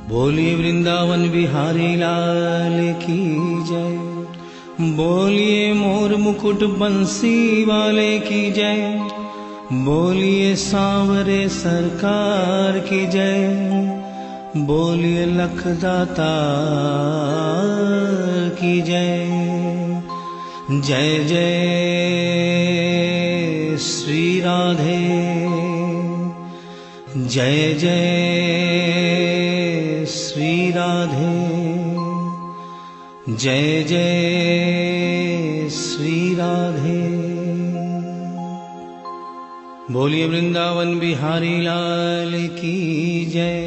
बोलिए वृंदावन बिहारी लाल की जय। बोलिए मोर मुकुट बंसी वाले की जय। बोलिए सांवरे सरकार की जय। बोलिए लखदाता की जय। जय जय श्री राधे। जय जय श्री राधे। जय जय श्री राधे। बोलिए वृंदावन बिहारी लाल की जय।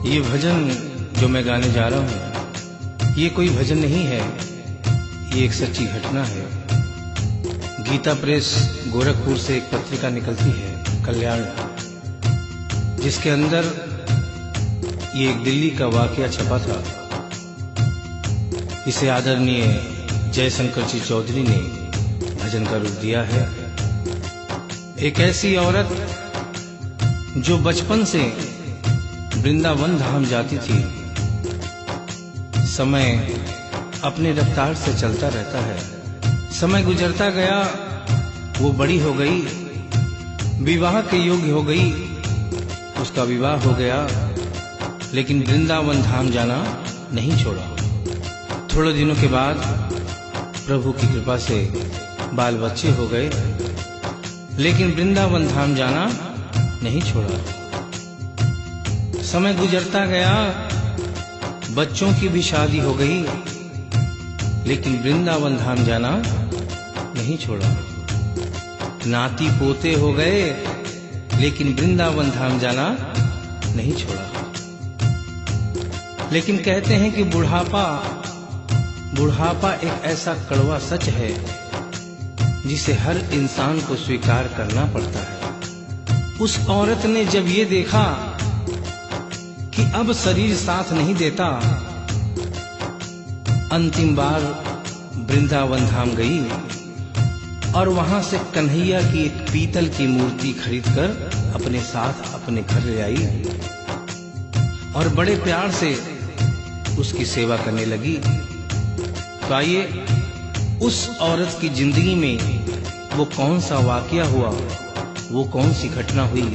ये भजन जो मैं गाने जा रहा हूँ, ये कोई भजन नहीं है, ये एक सच्ची घटना है। गीता प्रेस गोरखपुर से एक पत्रिका निकलती है, कल्याण, जिसके अंदर ये एक दिल्ली का वाकया छपा था। इसे आदरणीय जयशंकर जी चौधरी ने भजन का रूप दिया है। एक ऐसी औरत जो बचपन से वृंदावन धाम जाती थी। समय अपने रफ्तार से चलता रहता है। समय गुजरता गया, वो बड़ी हो गई, विवाह के योग्य हो गई, उसका विवाह हो गया, लेकिन वृंदावन धाम जाना नहीं छोड़ा। थोड़े दिनों के बाद प्रभु की कृपा से बाल बच्चे हो गए, लेकिन वृंदावन धाम जाना नहीं छोड़ा। समय गुजरता गया, बच्चों की भी शादी हो गई, लेकिन वृंदावन धाम जाना नहीं छोड़ा। नाती पोते हो गए, लेकिन वृंदावन धाम जाना नहीं छोड़ा। लेकिन कहते हैं कि बुढ़ापा एक ऐसा कड़वा सच है जिसे हर इंसान को स्वीकार करना पड़ता है। उस औरत ने जब ये देखा कि अब शरीर साथ नहीं देता, अंतिम बार वृंदावन धाम गई और वहां से कन्हैया की एक पीतल की मूर्ति खरीदकर अपने साथ अपने घर ले आई और बड़े प्यार से उसकी सेवा करने लगी। तो आइए उस औरत की जिंदगी में वो कौन सा वाकया हुआ, वो कौन सी घटना हुई,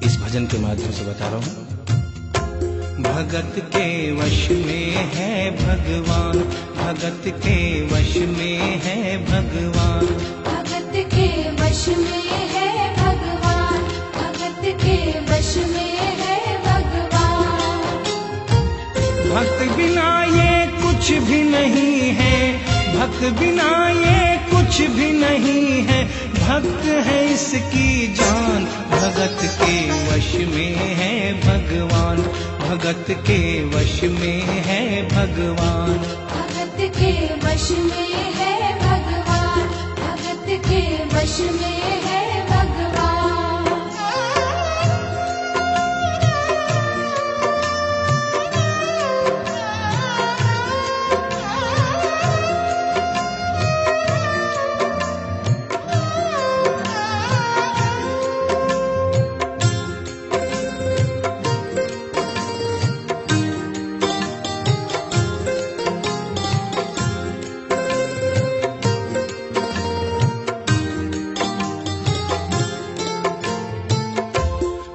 इस भजन के माध्यम से बता रहा हूं। भगत के वश में है भगवान, भगत के वश में है भगवान, भगत के वश में है भगवान, भगत के वश में है भगवान। भक्त बिना ये कुछ भी नहीं है, भक्त बिना ये कुछ भी नहीं है, भक्त है इसकी जान। भगत के वश में है भगवान, भगत के वश में है भगवान, भगत के वश में है भगवान, भगत के वश में है भगवान।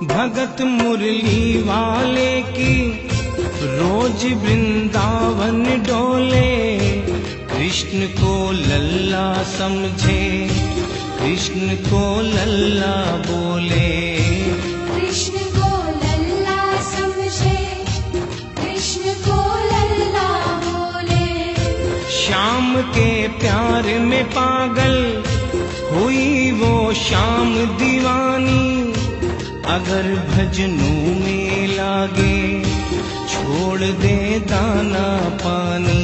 भगत मुरली वाले की रोज वृंदावन डोले, कृष्ण को लल्ला समझे, कृष्ण को लल्ला बोले, कृष्ण को लल्ला समझे, कृष्ण को लल्ला बोले। श्याम श्याम के प्यार में पागल हुई वो शाम दीवानी। अगर भजनों में लागे छोड़ दे दाना पानी।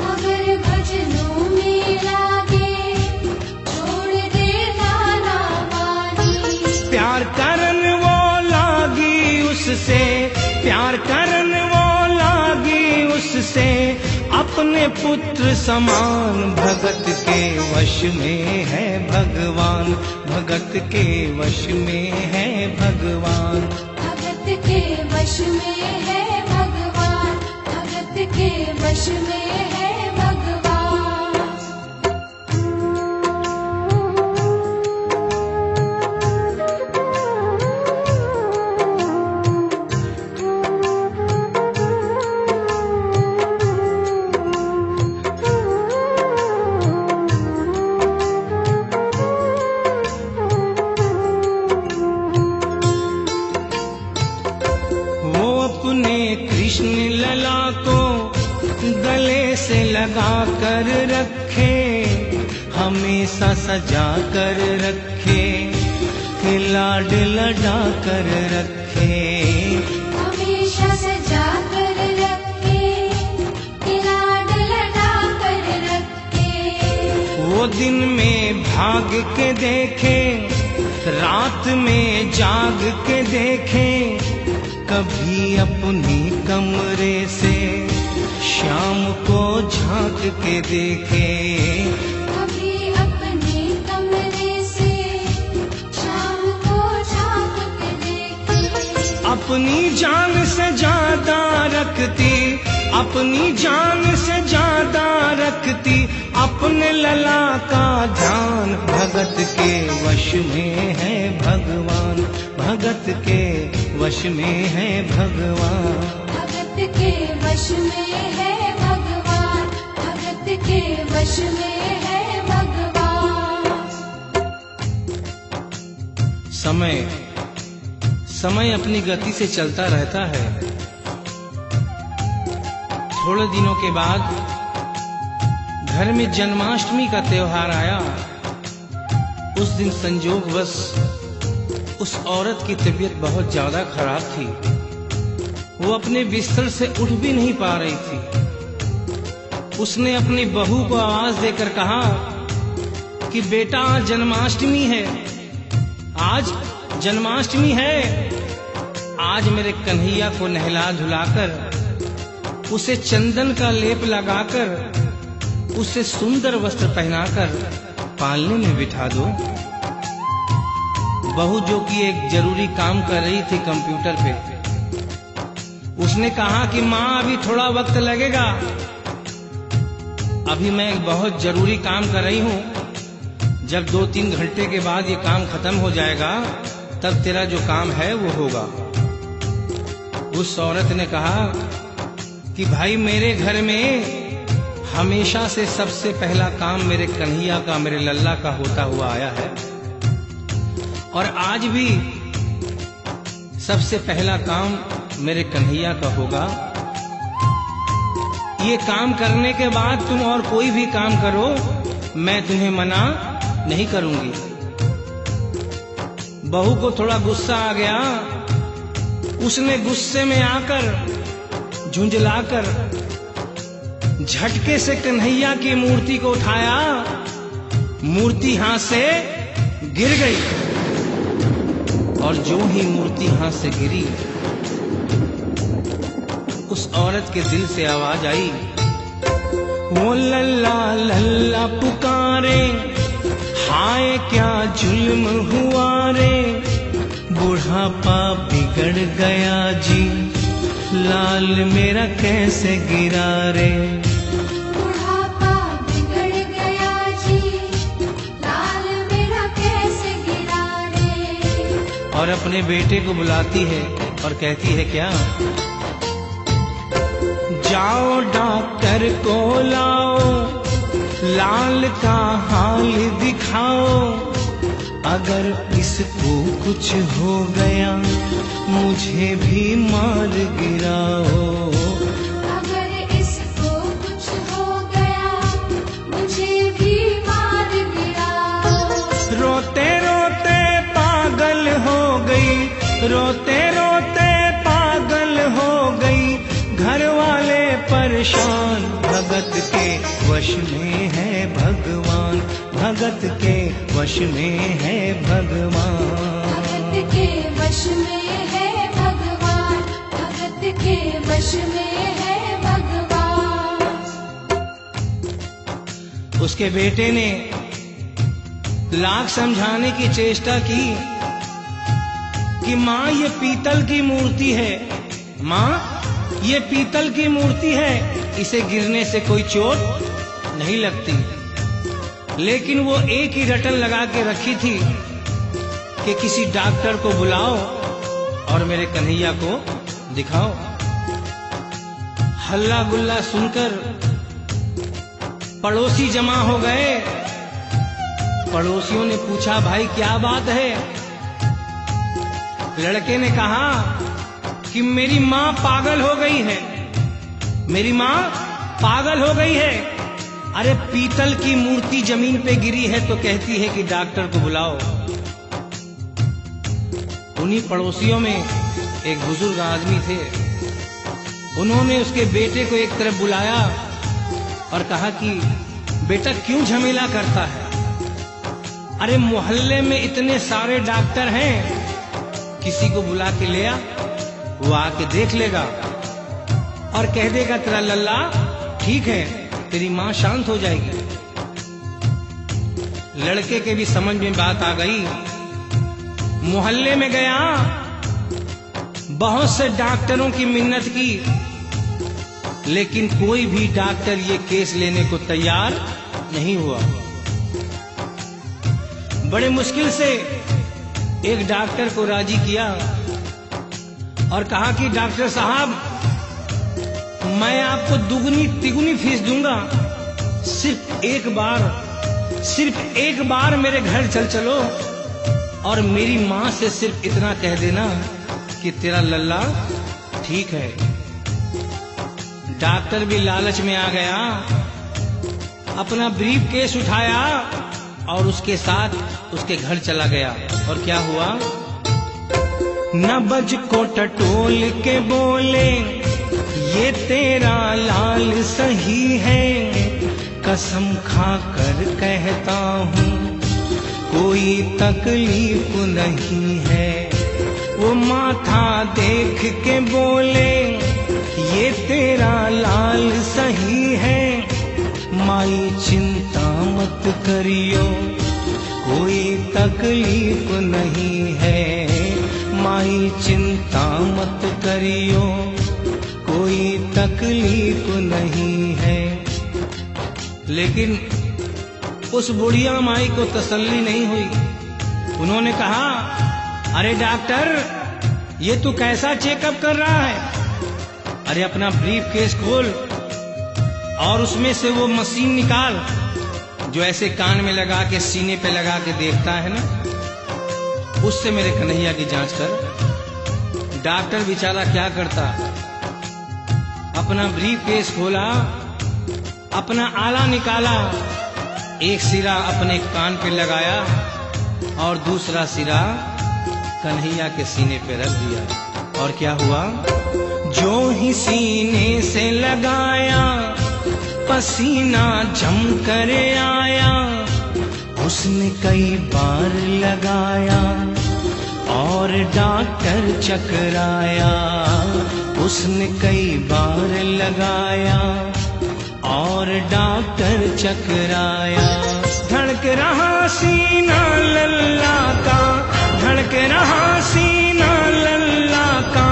अगर भजनों में लागे छोड़ दे दाना पानी। प्यार करन वो लागी उससे, प्यार करन वो लागी उससे, अपने पुत्र समान। भगत के वश में है भगवान, भगत के वश में है भगवान। भगत के वश में है भगवान, भगत के वश में है भगवान। कृष्ण लला को गले से लगा कर रखे, हमेशा सजा कर रखे, कि लाड लड़ा कर रखे। हमेशा सजा कर रखे, कि लाड लड़ा कर रखे। वो दिन में भाग के देखे, रात में जाग के देखे, कभी अपनी कमरे से शाम को झांक के देखे। कभी अपने कमरे से शाम को झांक के देखे। अपनी जान से ज्यादा रखती, अपनी जान से ज्यादा रखती, अपने लला का ध्यान। भगत के वश में है भगवान, भगत के वश में है भगवान। भगत के वश में है भगवान, भगत के वश में है भगवान। समय समय अपनी गति से चलता रहता है। थोड़े दिनों के बाद घर में जन्माष्टमी का त्योहार आया। उस दिन संजोगवश उस औरत की तबीयत बहुत ज्यादा खराब थी। वो अपने बिस्तर से उठ भी नहीं पा रही थी। उसने अपनी बहू को आवाज देकर कहा कि बेटा आज जन्माष्टमी है, आज जन्माष्टमी है। आज मेरे कन्हैया को नहला धुलाकर, उसे चंदन का लेप लगाकर, उसे सुंदर वस्त्र पहनाकर पालने में बिठा दो। बहू जो कि एक जरूरी काम कर रही थी कंप्यूटर पे, उसने कहा कि माँ अभी थोड़ा वक्त लगेगा, अभी मैं एक बहुत जरूरी काम कर रही हूँ। जब 2-3 घंटे के बाद ये काम खत्म हो जाएगा तब तेरा जो काम है वो होगा। उस औरत ने कहा कि भाई मेरे घर में हमेशा से सबसे पहला काम मेरे कन्हैया का, मेरे लल्ला का होता हुआ आया है, और आज भी सबसे पहला काम मेरे कन्हैया का होगा। ये काम करने के बाद तुम और कोई भी काम करो, मैं तुम्हें मना नहीं करूंगी। बहू को थोड़ा गुस्सा आ गया। उसने गुस्से में आकर, झुंझलाकर झटके से कन्हैया की मूर्ति को उठाया। मूर्ति हाथ से गिर गई, और जो ही मूर्ति हाथ से गिरी, उस औरत के दिल से आवाज आई, वो लल्ला लल्ला पुकारे, हाय क्या जुल्म हुआ रे, बुढ़ापा बिगड़ गया जी, लाल मेरा कैसे गिरा रे। बुढ़ापा बिगड़ गया जी, लाल मेरा कैसे गिरा रे। और अपने बेटे को बुलाती है और कहती है क्या, जाओ डॉक्टर को लाओ, लाल का हाल दिखाओ, अगर इसको कुछ हो गया मुझे भी मार गिराओ। अगर इसको कुछ हो गया रोते रोते पागल हो गई, घर वाले परेशान। भगत के वश में है भगवान, भगत के वश में है भगवान। भगत के वश में है भगवान, भगत के वश में है भगवान। उसके बेटे ने लाख समझाने की चेष्टा की कि माँ ये पीतल की मूर्ति है, माँ ये पीतल की मूर्ति है, इसे गिरने से कोई चोट नहीं लगती। लेकिन वो एक ही रटन लगा के रखी थी कि किसी डॉक्टर को बुलाओ और मेरे कन्हैया को दिखाओ। हल्ला गुल्ला सुनकर पड़ोसी जमा हो गए। पड़ोसियों ने पूछा, भाई क्या बात है? लड़के ने कहा कि मेरी माँ पागल हो गई है, मेरी माँ पागल हो गई है। अरे पीतल की मूर्ति जमीन पे गिरी है तो कहती है कि डॉक्टर को बुलाओ। उन्हीं पड़ोसियों में एक बुजुर्ग आदमी थे। उन्होंने उसके बेटे को एक तरफ बुलाया और कहा कि बेटा क्यों झमेला करता है? अरे मोहल्ले में इतने सारे डॉक्टर हैं, किसी को बुला के ले आ, वो आके देख लेगा और कह देगा तेरा लल्ला ठीक है, तेरी माँ शांत हो जाएगी। लड़के के भी समझ में बात आ गई। मोहल्ले में गया, बहुत से डॉक्टरों की मिन्नत की, लेकिन कोई भी डॉक्टर ये केस लेने को तैयार नहीं हुआ। बड़े मुश्किल से एक डॉक्टर को राजी किया और कहा कि डॉक्टर साहब मैं आपको दुगनी तिगुनी फीस दूंगा, सिर्फ एक बार मेरे घर चलो और मेरी माँ से सिर्फ इतना कह देना कि तेरा लल्ला ठीक है। डॉक्टर भी लालच में आ गया, अपना ब्रीफ केस उठाया और उसके साथ उसके घर चला गया। और क्या हुआ? नबज को टटोल के बोले, ये तेरा लाल सही है, कसम खाकर कहता हूँ कोई तकलीफ नहीं है। वो माथा देख के बोले, ये तेरा लाल सही है, माई चिंता मत करियो कोई तकलीफ नहीं है, माई चिंता मत करियो कोई तकलीफ नहीं है। लेकिन उस बुढ़िया माई को तसल्ली नहीं हुई। उन्होंने कहा, अरे डॉक्टर ये तू कैसा चेकअप कर रहा है? अरे अपना ब्रीफ केस खोल और उसमें से वो मशीन निकाल जो ऐसे कान में लगा के सीने पे लगा के देखता है ना, उससे मेरे कन्हैया की जांच कर। डॉक्टर बेचारा क्या करता, अपना ब्रीफ केस खोला, अपना आला निकाला, एक सिरा अपने कान पे लगाया और दूसरा सिरा कन्हैया के सीने पे रख दिया। और क्या हुआ? जो ही सीने से लगाया, पसीना जम कर आया, उसने कई बार लगाया और डॉक्टर चकराया, उसने कई बार लगाया और डॉक्टर चकराया। धड़क रहा सीना लल्ला का, धड़क रहा सीना लल्ला का,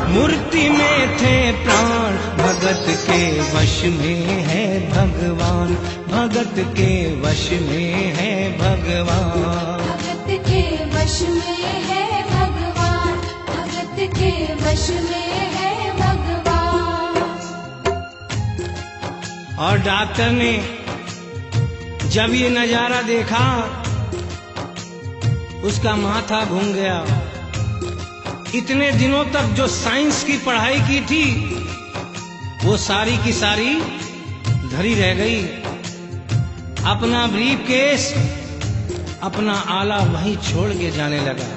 मूर्ति में थे प्राण, भगत के वश में है भगवान, भगत के वश में है भगवान। भगत के वश में है भगवान, भगत के वश में है भगवान। और डॉक्टर ने जब ये नजारा देखा, उसका माथा घूम गया। इतने दिनों तक जो साइंस की पढ़ाई की थी, वो सारी की सारी धरी रह गई। अपना ब्रीफ केस, अपना आला वहीं छोड़ के जाने लगा।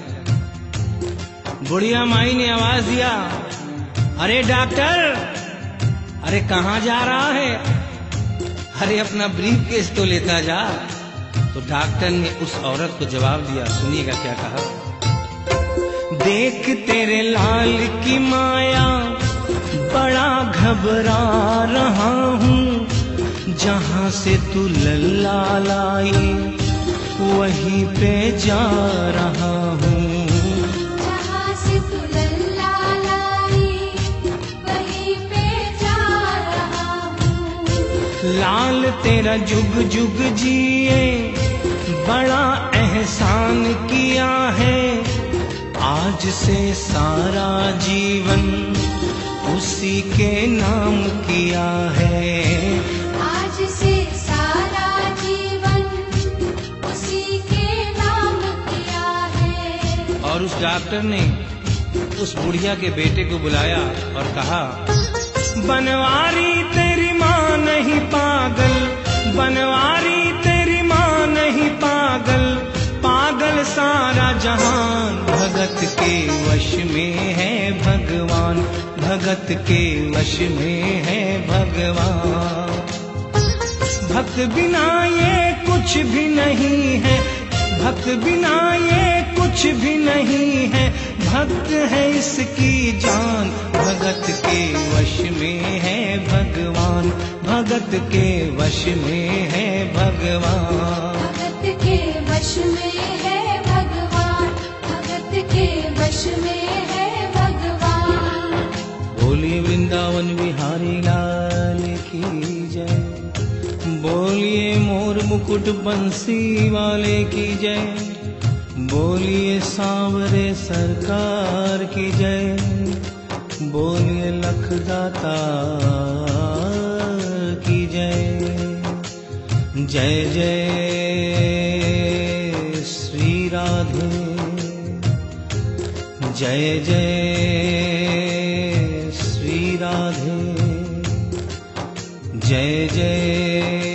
बुढ़िया माई ने आवाज दिया, अरे डॉक्टर, अरे कहाँ जा रहा है? अरे अपना ब्रीफ केस तो लेता जा। तो डॉक्टर ने उस औरत को जवाब दिया, सुनिएगा क्या कहा। देख तेरे लाल की माया बड़ा घबरा रहा हूँ, जहाँ से तू लल्ला लाई वहीं पे जा रहा हूँ। जहाँ से तू लल्ला लाई वहीं पे जा रहा हूँ। लाल तेरा जुग जुग जिए बड़ा एहसान किया है, आज से सारा जीवन उसी के नाम किया है। आज से सारा जीवन उसी के नाम किया है। और उस डॉक्टर ने उस बुढ़िया के बेटे को बुलाया और कहा, बनवारी तेरी माँ नहीं पागल, बनवारी तेरी माँ नहीं पागल, पागल सारा जहान, भगत के वश में है भगवान, भगत के वश में है भगवान। भक्त बिना ये कुछ भी नहीं है, भक्त बिना ये कुछ भी नहीं है, भक्त है इसकी जान, भगत के वश में है भगवान, भगत के वश में है भगवान। भगत के वश में है भगवान, भगत के वश में है भगवान। बोलिए वृंदावन बिहारी लाल की जय, बोलिए मोर मुकुट बंसी वाले की जय, बोलिए सांवरे सरकार की जय, बोलिए लखदाता की जय। जय जय श्री राधे, जय जय श्री राधे, जय जय